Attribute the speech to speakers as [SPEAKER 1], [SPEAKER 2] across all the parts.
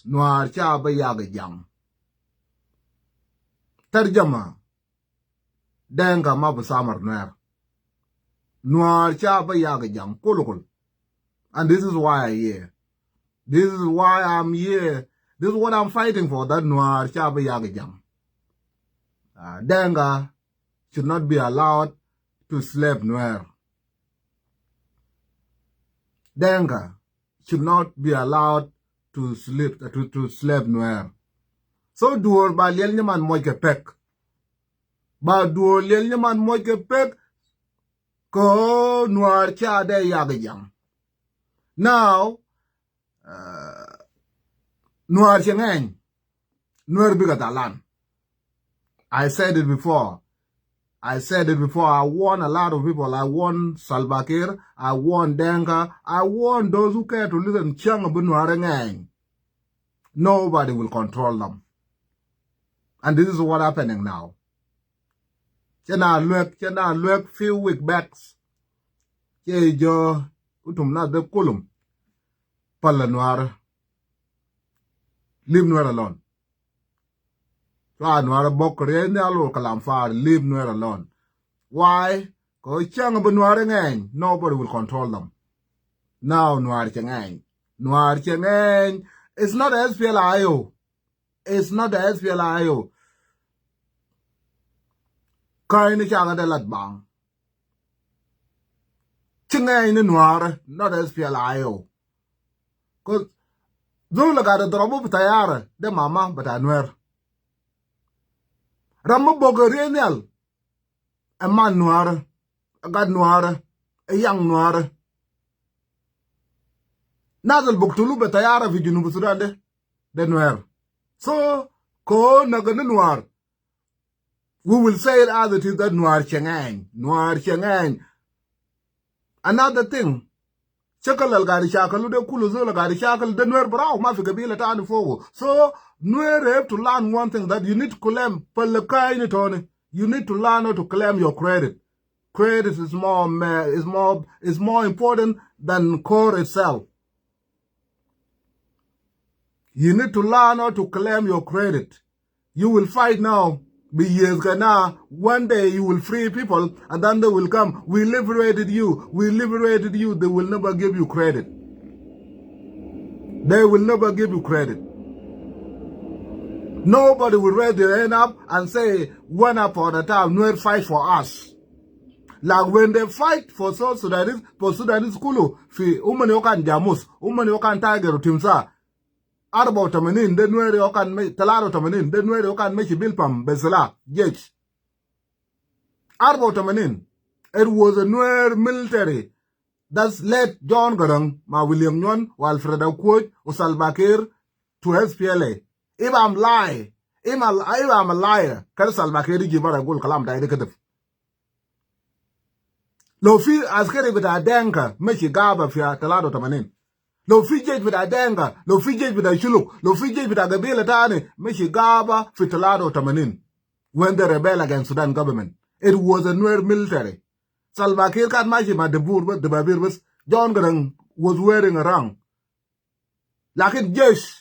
[SPEAKER 1] Nuer cha ba yaga jang. Tarjama. Denga mabu samar Nuer. Nuer cha ba yaga jang. Kulukul. And this is why I'm here. This is why I'm here. This is what I'm fighting for. That Nuer cha ba yaga jang. Denga should not be allowed to slave Nuer. Denga should not be allowed to slave Nuer. So duor ba liel nyaman moike pek. Ba duor liel nyaman moike pek ko Nuer cha de yaga jang. Now, Nuer chengeng. Nuer biga talan. I said it before. I warn a lot of people. I warn Salva Kiir. I warn Denga. I warn those who care to listen. Nobody will control them. And this is what's happening now. Chena look few weeks back. Jo utum na de kulum. Pala Nuer. Leave Nuer alone. Nuer bokre ne alo kalam far, leave Nuer alone. Why? Because nobody will control them. Now Nuer chengeng. It's not SPLIO. It's not the SPLIO. Kaini changa de lat bang. Chengeng ni Nuer, not SPLIO. Because Zula got a drobo butayara, de mama but Nuer. Ramu Bogorianial, a man Nuer, a god Nuer, a young Nuer. Nazal Buktulu Betayara Vijunu Sudande, the Nuer. So, Ko Nagan Nuer. We will say it as it is that Nuer Chengeng. Another thing, Chakal Gari Shakalu de Kuluzula Gari Shakal, the Nuer Brau, Mafikabila Tani Fogo. So, Nuer have to learn one thing, that you need to claim you need to learn how to claim your credit. Credit is more important than core itself. You need to learn how to claim your credit. You will fight now. Be years now. One day you will free people, and then they will come. We liberated you. They will never give you credit. They will never give you credit. Nobody will raise their hand up and say, one up on a time, Nuer fight for us. Like when they fight for South Sudanese, Kulu, fi umani okan jamus, umani okan tiger timsa, arba otamanin, den Nuer okan talaro otamanin, den Nuer okan mechi bilpam, bezala, jech. Arba otamanin, it was a Nuer military that's led John Garang, Ma William Nyon, Walfreda Kwoj, Salva Kiir to SPLA. If I'm lying, if I'm a liar, can Salva Kiir give her a good kalam directive? Lo fi askeri bita denka, mechi gaba fia talado tamanin. Lo fi jej bita denka, lo fi jej bita shuluk, lo fi jej bita gabila tani, mechi gaba fi talado tamanin. When they rebel against Sudan government, it was a Nuer military. Salva Kiir can't imagine the Babir was John Garang was wearing a rang. Like it jesh.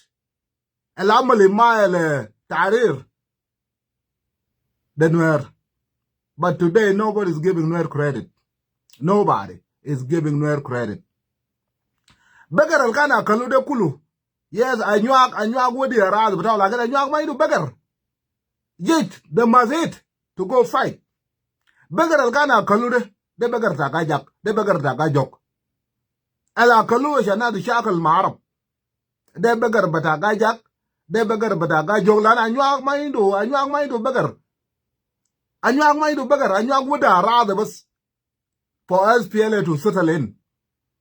[SPEAKER 1] العمل مايل تعرير the Nuer. But today nobody is giving Nuer credit. Nobody is giving Nuer credit. Beggar alkana kalude kulu. Yes, anyuak wodi araz, but all again anyuak maidu beggar. Yet they must eat to go fight. Beggar alkana kalude, de beggar takajak, de beggar takajok. Ala kalu shana di shakal marab. De beggar batakajak. De beggar bataga joglan anyuak maindu beggar. Anyuak would rather was for SPLA to settle in.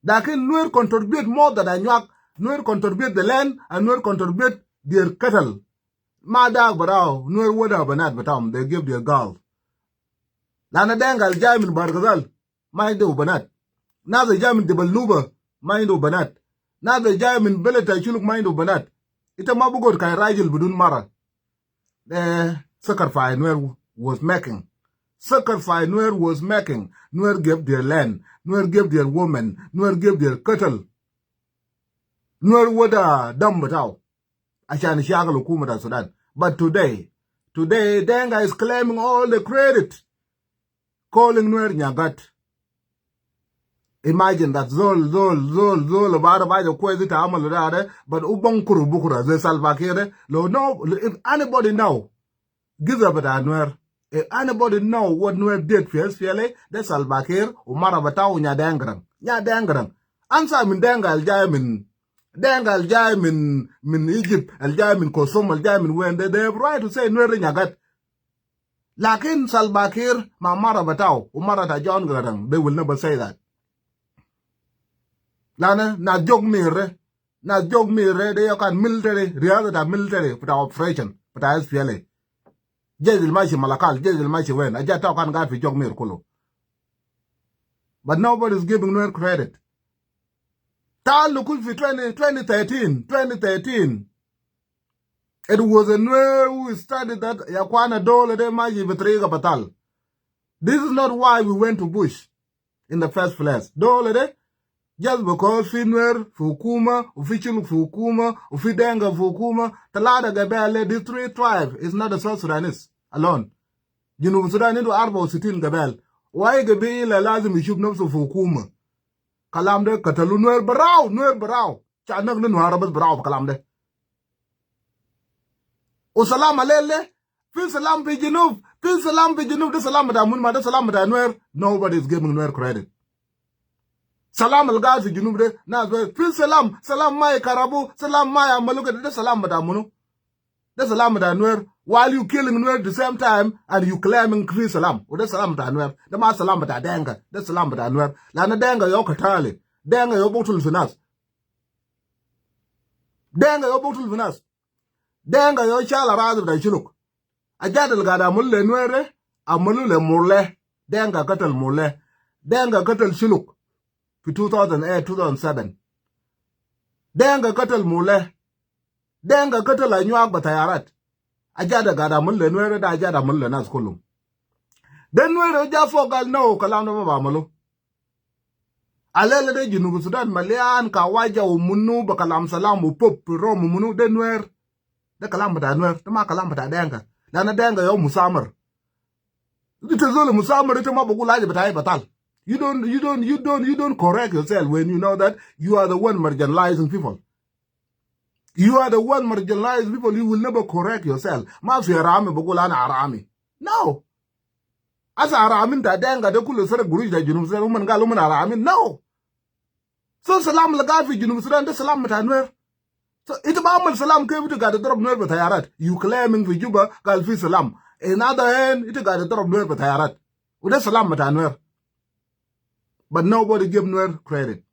[SPEAKER 1] Lakin Nuer contribute more than anyuak. Nuer contribute the land and Nuer contribute their cattle. Madag barao, Nuer woda banat batam, they give their girl. Lana dengal jamin bargazal, maindu banat. Now the jamin de baluba, maindu banat. Now the jamin beleta chuluk maindu banat. Ita mabugod kay rajil budun mara. The sacrifice Nuer was making. Nuer gave their land. Nuer gave their women. Nuer gave their cattle. Nuer woda dam batao. عشان يشغل حكومة السودان. But today Denga is claiming all the credit, calling Nuer Nyagat. Imagine that zol about the kwezi ta amal rade, but ubong kuru bukura ze Salva Kiir. No, if anybody know, give up that Nuer. If anybody know what Nuer did for SPLA, that's Salva Kiir, Umara Batao Nyadangrang. Answer min Denga al-jay min Egypt, al-jay min Kosum, al-jay min when they have right to say Nuer Nyagat. Lakin Salva Kiir, Mara Batao, Umara ta John Garang, they will never say that. Lana na jog mire they can military reality military for operation for SPLA. Jezil Mashi Malakal, Jezil Mashi when I just talk on God for jog mir kulu. But nobody's giving Nuer credit. Tal look for 2013. It was a Nuer who started that Yakwana Dole de Maji Betrega Batal. This is not why we went to Bush in the first place. Dole de just because Finwer, Fukuma, Ufichulu Fukuma, Ufidenga Fukuma, Talada Gabele, these three tribes is not the South Sudanese alone. You know, Sudan into Arbo Sitin Gabel. Why Gabele lazim Ishub Nobso Fukuma? Kalamde, Katalu, Nuer Barao. Chanak no Arabas Barao, Kalamde. O Salam Alele, Fil Salam Pijinov, the Salam Damun, the Salam Nuer. Nobody is giving Nuer credit. Salam al-Gaz fi Junub de, fil salam mai Karabu, salam mai Amaluka, de salam madamunu. De salam Nuer, while you killing Nuer at the same time, and you claiming free salam. O de salam Nuer, de ma salam Denga, de salam Nuer. Lana Denga yo katali, Denga yo botul finas. Denga yo chala razu da chuluk. Ajadal gada mulle Nuere, Amalule murle, Denga katal murle, Denga katal chuluk. For 2008, 2007. Denga katal mule. Denga katal anyuak batayarat. Ajada gada mulle Nuere da ajada mulle nas kulum. Den Nuere jafogal no kalamna mabamalo. Alele de Junubu Sudan malian kawaja umunu bakalam salam upop rom umunu den Nuer. De kalam bata Nuer, tama kalam bata Denga. Dana Denga yo musamar. Itazole musamar itama bugulaje batay batal. You don't correct yourself when you know that you are the one marginalizing people. You are the one marginalizing people. You will never correct yourself. Ma fi arami bugulana arami. No. Asa arami ta Denga de kulu sere guruj da Junub Sudan uman gal uman arami. No. So salam laga fi Junub Sudan de salam mata Nuer. So ita ba amal salam ke ita ga da drop Nuer batayarat. You claiming fi Juba gal fi salam. In other hand, ita ga da drop Nuer batayarat. Ude salam mata Nuer. But nobody give Nuer credit.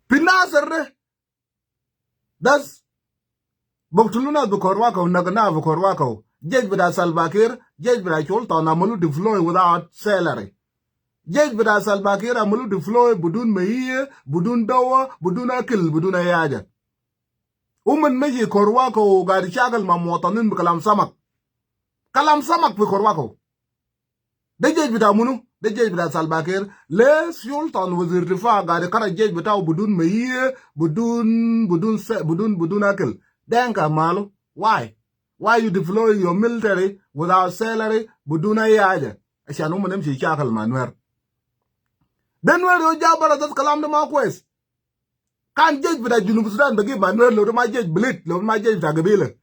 [SPEAKER 1] Pinasar, that's Bogtuluna Bukorwako, Nagana Bukorwako, Judge Bida Salva Kiir, Judge Bida Cholton, Amalu deploy without salary. Judge Bida Salva Kiir, Amalu deploy, Budun Meiye, Budun Dawa, Budun Akil, Budun Ayaja. Uman Meji Korwako, Gadi Chakal Mamotanin Kalam Samak. Kalam Samak Bukorwako. The Judge Bida Munu. The judge bita Salva Kiir, les Sultan was irtifa gade kara judge bita budun meiye, budun akil. Denka malo, why? Why you deploy your military without salary, budun ayaja? Ashan umanem si chakal Nuer. Then Nuer yo jabara das kalam de makwes. Kan judge bita Junub Sudan bagi Nuer lo ma judge blit, lo ma judge bita gabila.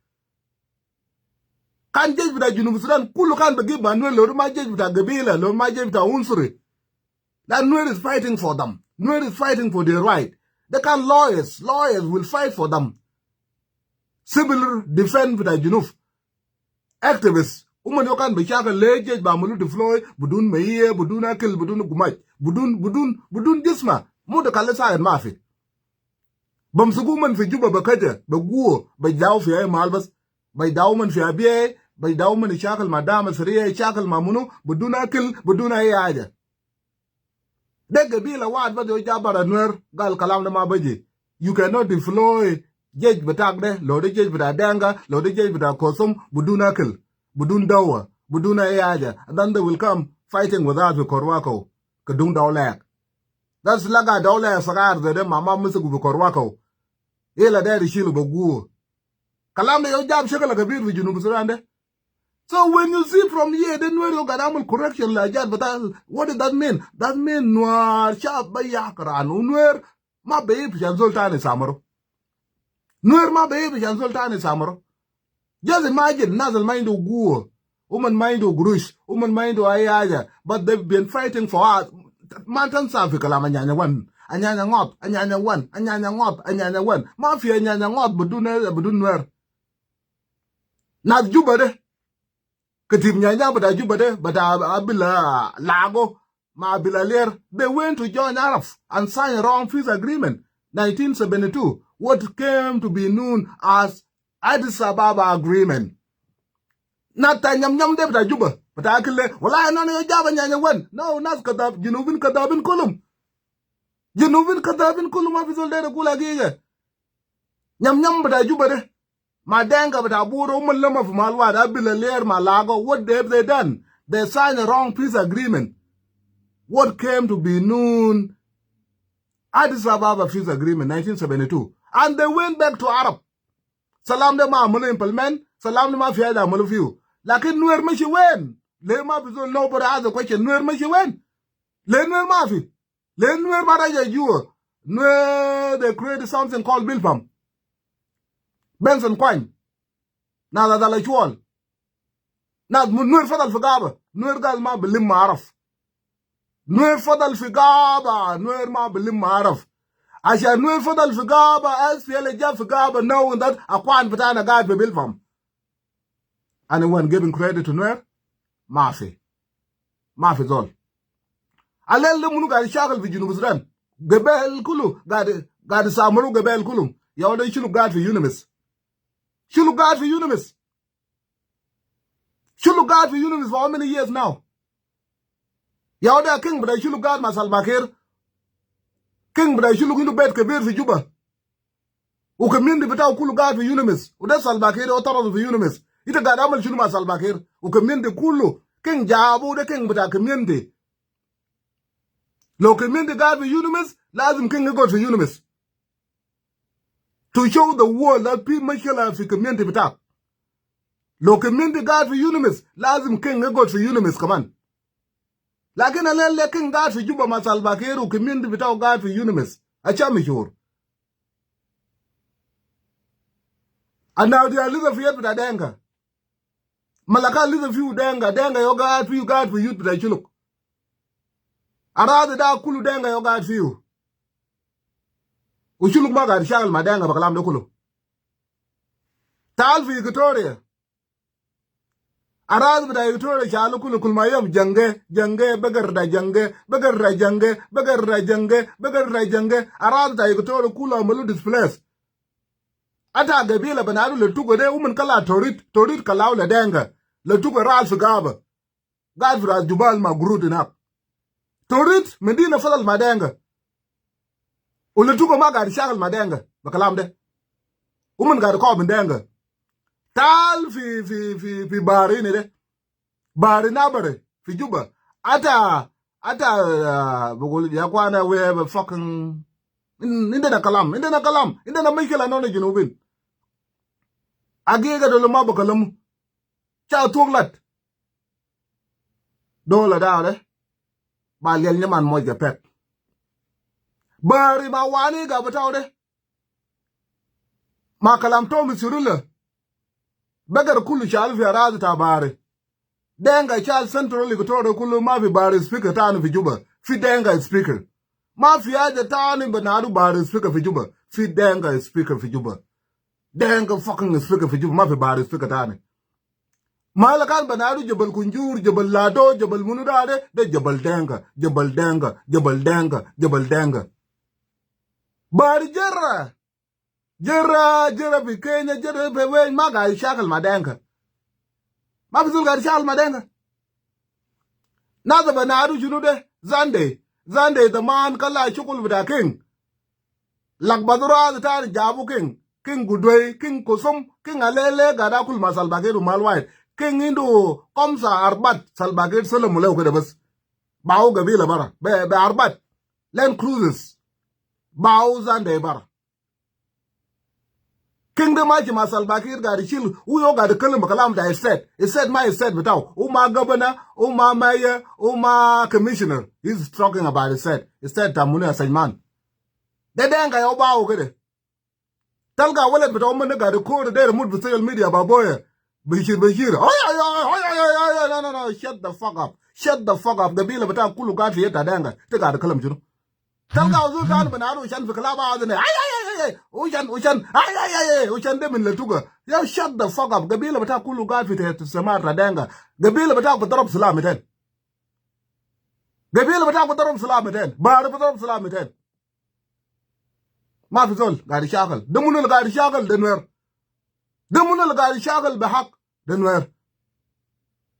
[SPEAKER 1] Kan judge bita Junub Sudan kulu kan bagi Nuer lo ma judge bita gabila, lo ma judge bita unsuri. That Nuer is fighting for them. Nuer is fighting for their right. They can lawyers will fight for them. Civil defense bita Junub. Activists. Uman yo kan bishaka leje ba mulu deploy budun meiye, budun akil, budun gumaj, budun jisma. Mu da kale sa en mafi. Bam suguman fi Juba bakaja, ba guo, ba jaw fi ay malbas, ba daw man fi abiye, ba daw man shakal madama sariya shakal mamunu, budun akil, budun ay aja. De gabila wad ba do jabara Nuer gal kalam na mabaji. You cannot deploy jej batak de, lo de jej bita Denga, lo de jej bita Kosum, budun akil. Budun dawa, budun ayaja, and then they will come fighting with us with Korwako, Kadung Dawlak. That's laga Dawlak Sagar, the mama Musugu Korwako. Ela daddy shilu bagu. Kalam yo jab shakala kabir fi Junub Sudan de. So when you see from here, then where you got correction like that, but what does that mean? That means Nuer sharp by Yakran, Nuer ma babe shan sultan is Samaro. Nuer ma babe shan sultan is Samaro. Just imagine Nazal mind of Gur, woman mind of Grush, woman mind of Ayaja, but they've been fighting for us. Mountain Safi Kalamanyana one, Anyana Ngop, Anyana one, Anyana Ngop, Anyana one, Mafia Anyana Ngop, Budunwer. Not Jubade. Katim Nyanya, but Jubade, but Abila Lago, Ma Bilaler, they went to join Arabs and sign a wrong peace agreement, 1972, what came to be known as Addis Ababa Agreement. Not Tanyam Yam Debda Juba, but I can let, well, I know Java Nyanya one. No, not Kadab, Junubin Kadabin Kulum. Junubin Kadabin Kulum of his old Gulagiga. Yam Yam, but I Juba. Madanga, but Aburo Mulam of Malwad, Abilaler, Malago, what have they done? They signed a wrong peace agreement. What came to be known Addis Ababa Peace Agreement, 1972. And they went back to Arab. Salam de ma mulu implement, salam de ma fiada mulu few. Lakin Nuer Mishi wen. Le ma piso nobody has a question. Nuer Mishi wen. Le Nuer Mafi. Le Nuer Maraja Jua. Nuer, they created something called Bilpam. Benson Quine. Now that I chual. Now Nuer Fadal Fagaba. Nuer Gal ma bilim maraf. Nuer Fadal Fagaba. Nuer ma bilim maraf. Asha Nuer Fadal Fagaba, SPL Jab Fagaba, knowing that Akwan Patana guy be built from. Anyone giving credit to Nuer? Mafi. Mafi all. Alel the Munu got shackle with Junub Sudan. Gebel Kulu, got Samaru Gebel Kulum. Yonder should look God for Unimis. Should look God for Unimis. Should look God for Unimis for how many years now? Yonder king, but I should look God myself back here. King, but I should look into bed Kabir for Juba. Who community without Kulu God for Unimis. Who does Salbakir or Toros for Unimis. It got Amal Shulma Salbakir. Who community Kulu. King Jabu, the king with our community. Low community God for Unimis, Lazim King God for Unimis. To show the world that people make a community without. Low community God for Unimis, Lazim King God for Unimis, come on. Lakin a king God for Juba Masalbakir, who community without God for Unimis. A chamishur. And now they are little fear with a danga. Malaka little few danga your God for you to the chuluk. Arada da kulu danga your God for you. Ushuluk maga shal madanga bakalam do kulu. Tal for Victoria. Arad with a Victoria Shalukulu Kulmayam Jange, Beggar Jange, Arad the Victoria Kula Malu displace. Ata Gabila Banadu le took a woman kala Torit Kalau la Danga, le took a Ral Sugaba. God for us Jubal Magrud enough. Torit Medina Fadal Madanga. Ule took a maga Shal Madanga, Bakalam de. Woman got a cob in Danga. Tal fi bari ni de bari na bare fi Juba ata bugul ya kwana we have a fucking indana kalam indana Michael anone Junubin agega do ma bakalam cha tuglat do la da de ba lel ni man mo je pet bari ma wani ga bataw de ma kalam to mi surula Bagar Kulu shall be a rather tabare. Denga child centrally Victoria Kulu Mavi Bar speaker town of Juba. Fit Denga is speaker. Mafia the town in Banadu Bar is speaker for Juba. Fit Denga is speaker for Juba. Denga fucking is speaker for Juba. Mafi Bar is speaker town. Malakan Banadu Jabal Kunjur, Jabal Lado, Jabal Munudade, the Jabal Denga. Bar Jera fi Kenya, jera fi wen maga shakal madenga. Mabizul gar shakal madenga. Nada Banadu junude Zande the man kala chukul with a king. Lakbadura the tar Jabu King Goodway, King Kusum, King Alele, Gadakul Masalbageru Malwai, King Indu, Komsa Arbat, Salbaget Solomolo Kedabas. Bao Gavila Bara, Be Arbat, Land Cruises, Bao Zande Bara. Kingdom maji masal bakir gari chill. Uyo gari kalam bakalam da estate. Estate my estate without. Uma governor, uma mayor, uma commissioner. He's talking about estate. Estate tamune asajman. De denga yo ba o kede. Talga wale bitaw man gari ko de remove social media baboya. Bashir. Oh, no. Shut the fuck up. Shut the fuck up. Gabila bitaw kulu gati yeta denga. Te gari kalam juno. Talga uzu kan banaru shan fi kalaba azne. Ay. Ushan de min letuga. Yo shut the fuck up. Gabila bitaw kulu gati te samar denga. Gabila bitaw ko darab salam ten. Gabila bitaw ko darab salam ten. Bar darab salam ten. ما في زول قاعد يشاغل دمنا اللي قاعد يشاغل دنوير دمنا اللي قاعد يشاغل بحق دنوير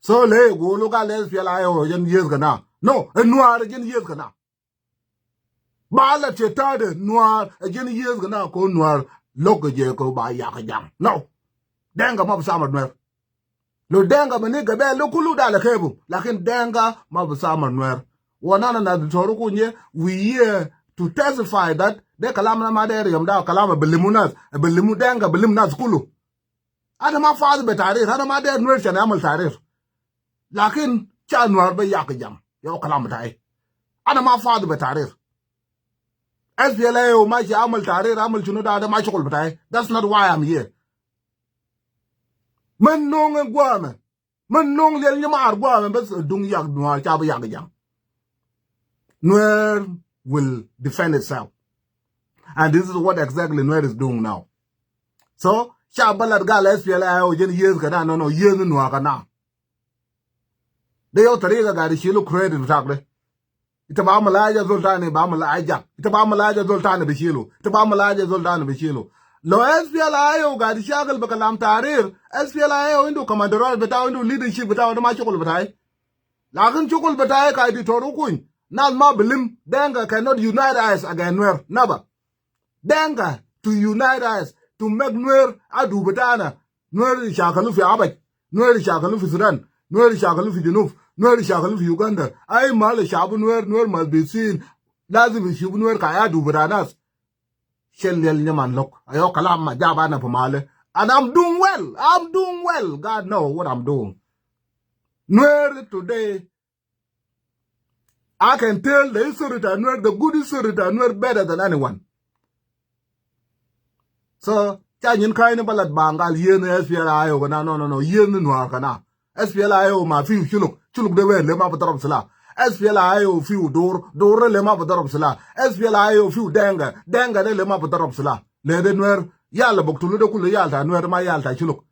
[SPEAKER 1] سو ليه يقولوا قال ليه في العيو جن يزغنا نو النوار جن يزغنا بالا تشتاد نوار جن يزغنا كو نوار لوك جيكو با ياك جام نو دنگا ما بسامر نوير لو دنگا مني غبه لو كلو دال خيبو لكن دنگا ما بسامر نوير ونانا نا تورو كونيه we here to testify that de kalam na madere yam da kalam belimunas belimu denga belimunas kulu ana ma faad be tarir ana ma der nuer chana amal tarir lakin cha nuar be yak jam yo kalam tai ana ma faad be tarir SPLA o ma chi amal tarir amal chunu da ma chukul tai that's not why I'm here man nong gwame man nong lel nyamar gwame bas dung yak nuar cha be yak jam nuer will defend itself. And this is what exactly Nuer is doing now. So, Shabalad Gal SPLA o jen years kana no years no kana. They ought to got she look credit exactly. It's about Malaja Zoltani, Bamalaja. It's about Malaja Zoltani Bishilo. It's about Malaja Zoltani Bishilo. Lo SPLA o got shagal bakalam tarir. SPLA o into commander without into leadership without my chokol batai. Lagan chokol batai ka di toru kun. Not ma bilim Denga cannot unite us again Nuer. Never. Denga to unite us to make Nuer adu batana. Nuer shakalu fi Abaj. Nuer shakalu fi Sudan. Nuer shakalu fi Junub. Nuer shakalu fi Uganda. Ay mal shabu Nuer must be seen. Lazim shabu Nuer ka adu batanas. Shell yel nyaman lok. Ayo kalam ma jabana pamale. And I'm doing well. I'm doing well. God knows what I'm doing. Nuer today, I can tell the history of Nuer, the good history of Nuer better than anyone. So, chanyin kaini balad bangal yen SPLA o no yen Nuer kana. SPLA o ma fiu chuluk de wen le ma patarab sala. SPLA o fiu dor le ma patarab sala. SPLA o fiu denga de le ma patarab sala. Le de Nuer yalla bok tulu de kulu yalta Nuer ma yalta chuluk.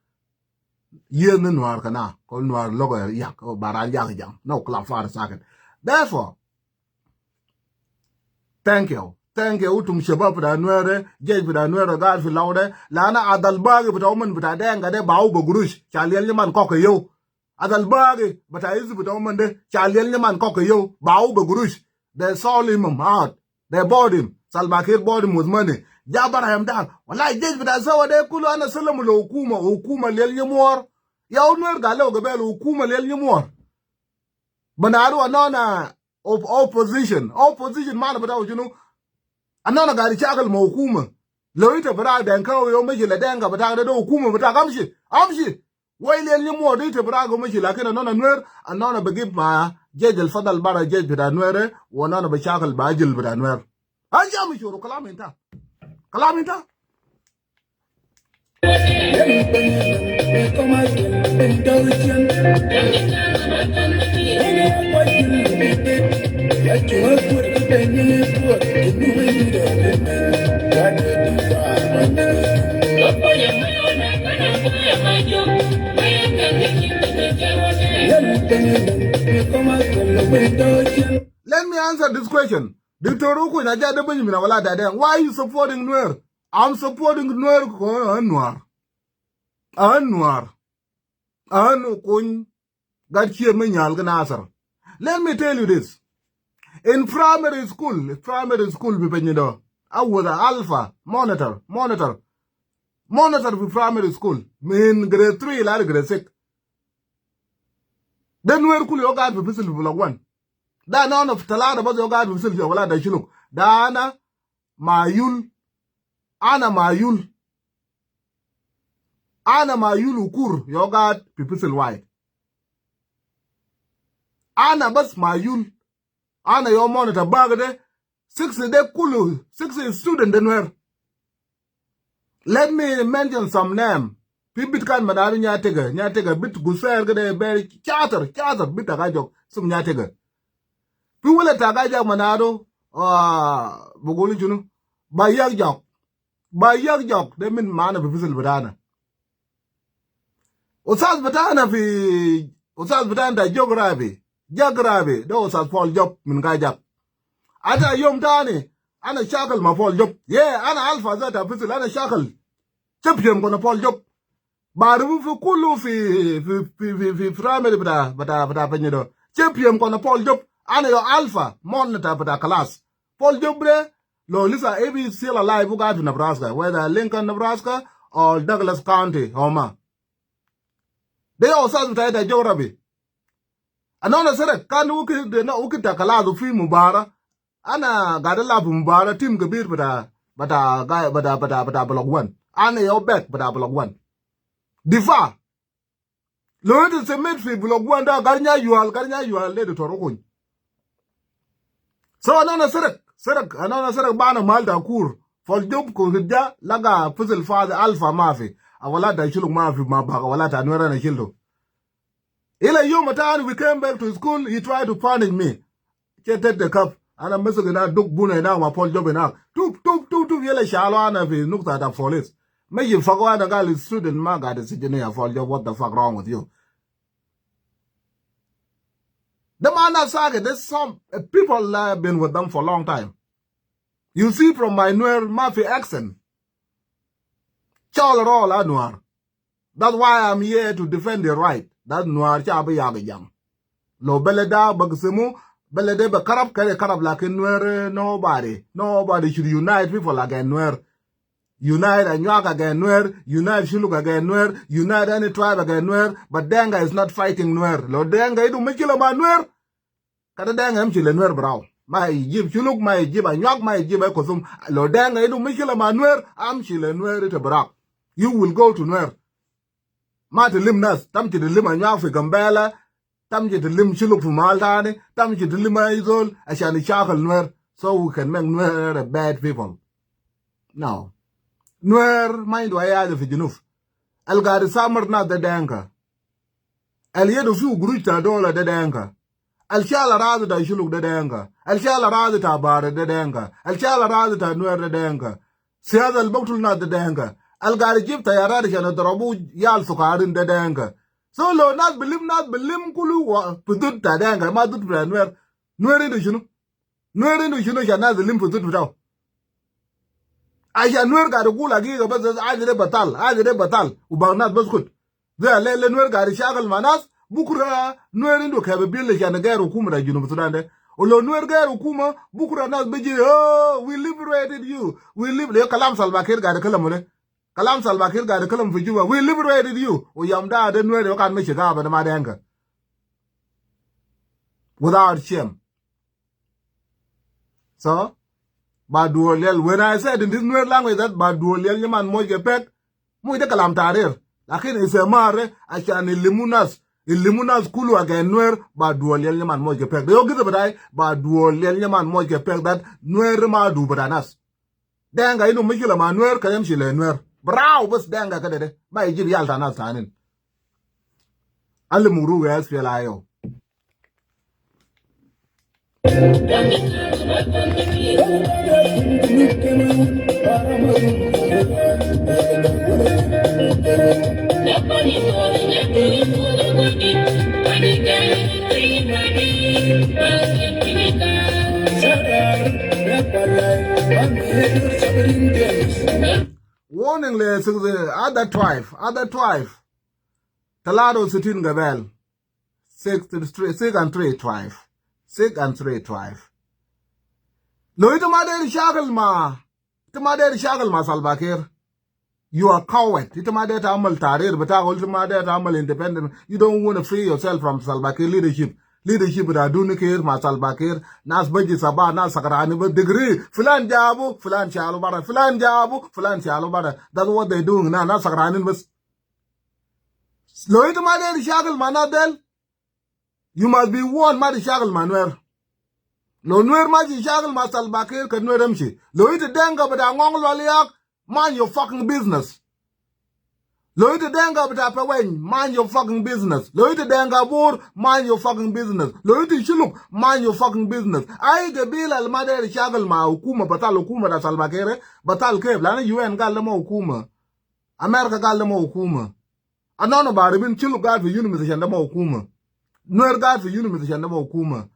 [SPEAKER 1] Yen Nuer kana ko Nuer logo yak o baran yak jam. No klap far saket. Therefore, thank you utum shabab da Nuer jej da Nuer gar fi lawde lana adal bagi bita man bita denga de bawo bogurush chaliyel man kokko yow adal bagi bita izu bita man de chaliyel man kokko yow bawo bogurush they saw him out they bought him Salbakir bought him with money jabar him down wallahi jej bita sawa de kulu ana salamu lo hukuma lel nyamor yaw Nuer galo gabel hukuma lel nyamor banaru anona of opposition man bita you know anona gari chakal ma hukuma lawita bara dan kawo yo miji la danga bata da hukuma bata amshi wai le ni mo dite bara go miji la kana nona Nuer anona bagib ma jejal fadal bara jej bita Nuer wa nona ba chakal ba jil bita Nuer anja mi shuru kalam inta Let me answer this question. Why are you supporting Nuer? I'm supporting Nuer. Let me tell you this. In primary school, I was an alpha monitor for primary school. In grade 3, like grade 6. Then Nuer kuli yoga for physical for 1. Da none of talada was yoga for physical wala da shiluk. Da ana mayul ana ma yulu kur yogat pipisil white ana bas ma yul ana yo monitor bagade 60 de kulu 60 student denwer. Let me mention some name. Pibit kan manari nyatega bit guser gade ber chatter bit agajok sum nyatega. Pi wala tagajak manado buguli junu ba yag jok de min mana pipisil badana. Usas batana da jagrabe da usas fall job min gajak. Ata yom tani ana shakal ma fall job. Ana alpha zata pipisil ana shakal. Champion gonna fall job. Baru fi kulu fi primary bata penyedo. Champion gonna fall job. Ana yo alpha monitor bata class. Fall job bre lo lisa every still alive who got to Nebraska, whether Lincoln, Nebraska or Douglas County, Homa. They also say that geography. Another said, can uki takala fi mubara. Ana gadala mubara team kabir bata block one. Ana yo back bata block one. Difa. Lo it se midfield block one da garnya yual le de torokun. So another said bana malda kur. For job ko hidja laga puzzle father alpha mafi. Awala da shiluk mafi mabaga wala ta nwera na shildo. Ila yom we came back to school, he tried to punish me. Cheted the cup. And I'm messing na duk buna na ma Paul job na. Tup yele shalo ana vi nukta da police. May you forgo na gal student ma ga de sijene Paul job, what the fuck wrong with you? The man saga, there's some people have been with them for a long time. You see from my Nuer Mafia accent. Chal roll Nuer. That's why I'm here to defend the right. That Nuer chabe yaga jam. Lo beleda bagsemu belede be karab kare karab like Nuer nobody should unite people like Nuer. Unite Anyuak against Nuer, unite Shuluk against Nuer, unite any tribe against Nuer, but Denga is not fighting Nuer. Lo Denga idu mikila ma Nuer. Kata Denga mchile Nuer brau. Ma ijib Shuluk, ma ijib Anyuak, ma ijib Ekosum. Lo Denga idu mikila ma Nuer, amchile Nuer ite brau. You will go to Nuer. Ma te lim nas, tam te lim Anyuak fi Gambela, tam te lim Shuluk fi Maltani, tam te lim Aizol, ashani shakal Nuer, so we can make Nuer bad people. No. Nuer mind wa ya fi junuf al gari samar na da danka al yedo fi guruta dola da danka al shala razu da shuluk da danka al shala razu ta bare da danka al shala razu ta Nuer da danka siyasa al baktul na da danka al gari jibta ya rada shana darabu yal sukarin da danka so lo nas bilim kulu wa pudut ta danka ma dut bra Nuer indo shunu shana zilim pudut bitaw Aja Nuer gari gula giga bas ajire batal ubanat bas kut zai lele Nuer gari shagal manas bukura Nuer indo kabe bille jana gairu kuma da junub Sudan de ulo Nuer gairu kuma bukura nas beji we liberated you le kalam Salva Kiir gari kalam fi Juba we liberated you o yamda de Nuer yo kan me shiga ba da ma denga without shame. So Baduoliel, when I said in this Nuer language that Baduoliel yaman moje pek, moje kalam tarir. Lakin isemare ashan ilimunas kulu again Nuer Baduoliel yaman moje pek. They all get about Baduoliel yaman moje pek that Nuer ma du badanas. Denga inu mikila ma Nuer kayem shile Nuer. Brau bus denga kadede. Ma ijib yal tanas tanin. Ali muru wes fielayo. Warning le other tribe. Talado sitin gabel. 6 and 3 tribe. 6 and 3 tribe. No ito maderi shagal ma Salva Kiir. You are coward. Ito maderi amal tarir, but ito maderi amal independent. You don't want to free yourself from Salva Kiir leadership. Leadership da duni Kiir ma Salva Kiir. Nas baji sabah, nas sakarani ba degree. Filan jabu, filan shalo bara. Filan jabu, filan shalo bara. That's what they doing now. Nas sakarani bas. Lo ito ma de shakal manadel. You must be warned ma de shakal manuer. Lo Nuer ma ji shakal ma Salva Kiir ka Nuer amshi. Lo ito denga bada ngong loliak, mind your fucking business. Lo ito denga bada pawen, mind your fucking business. Lo ito denga bur, mind your fucking business. Lo ito shuluk, mind your fucking business. Ay gabila al ma de shakal ma hukuma batal hukuma da Salva Kiir, batal keb lana UN gal ma hukuma. America gal ma hukuma. Anono ba ribin shuluk gal fi unimization da ma hukuma. Nuer gal fi unimization da ma hukuma.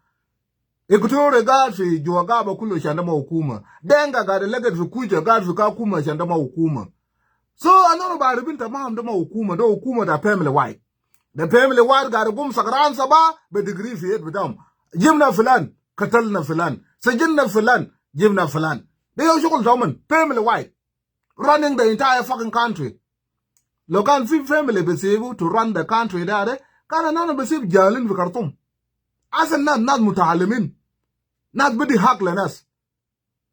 [SPEAKER 1] Equatorial guard fi juagaba kulo shandama hukuma. Denga gade leget fi kuja guard fi kakuma shandama hukuma. So anono ba ribin tamam dama hukuma do hukuma da family white. The family white gade gum sakran saba be degree fi yet bidam. Jimna filan, katalna filan, sajinna filan, jimna filan. They are shukul doman, family white. Running the entire fucking country. Lokan fi family besibu to run the country there. Kana nana besib jalin fi Khartoum. Asan nas muta'alimin. Nas bidi haq le nas.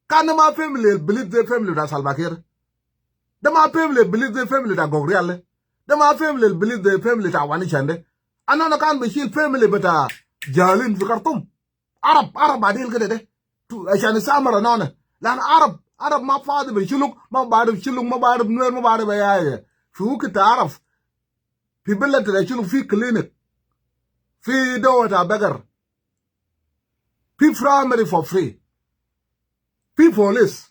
[SPEAKER 1] Kana ma family believe their family da Salva Kiir. Da ma family believe their family da Gogrial. Da ma family believe their family da Wani Chande. Anana kan bishil family bata jalin fi Khartoum. Arab adil kede de. Tu ashani samara nana. Lan Arab ma fadi bishiluk ma badib shiluk ma badib Nuer ma badib ayaye. Fi wukita Arab. Fi billet da shiluk fi clinic. Fi dawata bagar. Fi primary for free. Fi police.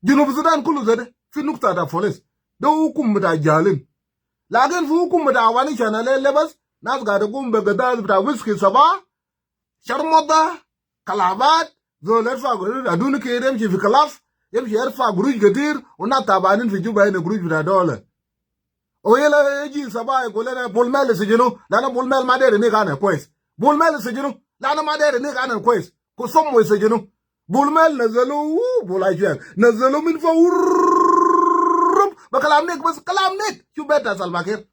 [SPEAKER 1] Junub Sudan kulu zede. Fi nukta da police. Do hukum bita jalin. Lakin fi hukum bita wani chanale lebas. Nas gada kumbe gadaz bita whisky sabah. Sharmada. Kalabat. Zol erfa guruj. Aduni ke yemshi fi kalaf. Yemshi erfa guruj gadir. Una tabanin fi juba ene guruj bita dole. Oyela eji sabah golena bulmel sejino. Lana bulmel madere ni gane pues. Bulmel sejino. Lana madere ni gane kwes. Ko sommo sejino. Bulmel nazalo bulajel. Nazalo min fa ba kalam nek bas kalam nek. You better Salva Kiir.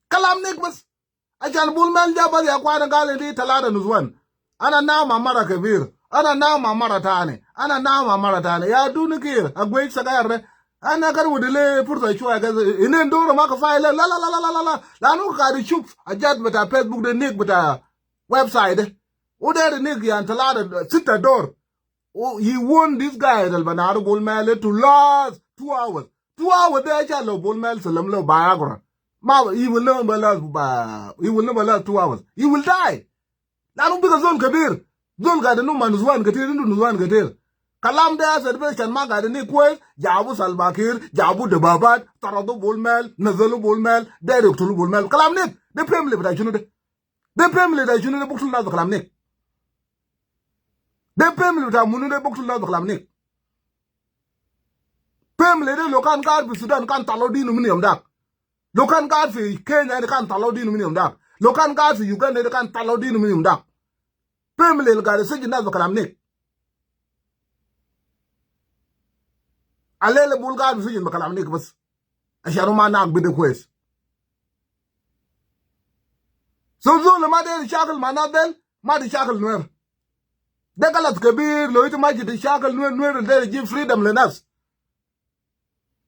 [SPEAKER 1] Kalam nek bas. Ajan bulmel jabal ya kwa ngale di talada nuzwan. Ana na mamara kabir. Ana na mamara tane. Ana na mamara tane. Ya duni Kiir. Agwek sagayarne. Ana kar wudile purta chua ga inen doro maka file la lanu ka di chup ajat bata Facebook de nik bata website uder nik yan talada sita door. Oh, he won this guy del banaro bulmel to last 2 hours. 2 hours de chalo bulmel salam lo biagra. Ma he will never last 2 hours. He will die. Lanu because zon kabir. Zon ga de no man zwan gatir ndu zwan gatir. Kalam da celebration ma ga ni kwes jabu Salva Kiir jabu de babat tarado bulmel nazalu bulmel directul bulmel kalam nek de family bita junu de family da junu de buktul na kalam nek de family bita munu de buktul na kalam nek family de lokan gar bi Sudan kan talo dinu minimum dak lokan gar fi Kenya de kan talo dinu minimum dak lokan gar fi Uganda de kan talo dinu minimum dak family ga de sejina kalam nek alele bulgar bisujin makalam nik bas asharu ma nak bide kwes so le ma de shakal manadel ma de shakal Nuer de galat kabir lo itu ma de shakal Nuer de ji freedom le nas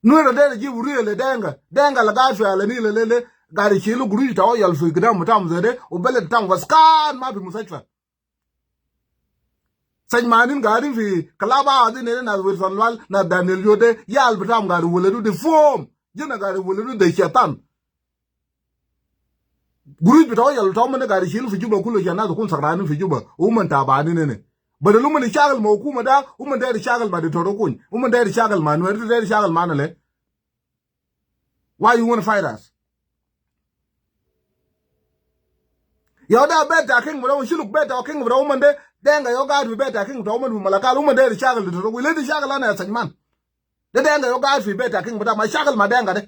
[SPEAKER 1] Nuer de ji wuri le denga la gafi ala ni le gari chilu guru ta yal fi gidam mutam zede o bele tam waskan ma bi musajfa Sajmanin gari fi kalaba adi nene na Wilson Wal na Daniel Yode yal bitam gari wuledu de form jina gari wuledu de shaitan guru bitaw yal tawmane gari shilu fi juba kullu jana kun sagrani fi juba umman tabani nene badalu man shagal ma hukuma da umman da shagal ba de torokun umman da shagal ma Nuer da shagal manale. Why you want to fight us? Yoda beta king bro shilu beta king bro umman de denga yo gad fi beta king to man malaka lu man de shagal de to we le de shagal na sajman de denga yo gad fi beta king bata ma shagal ma denga de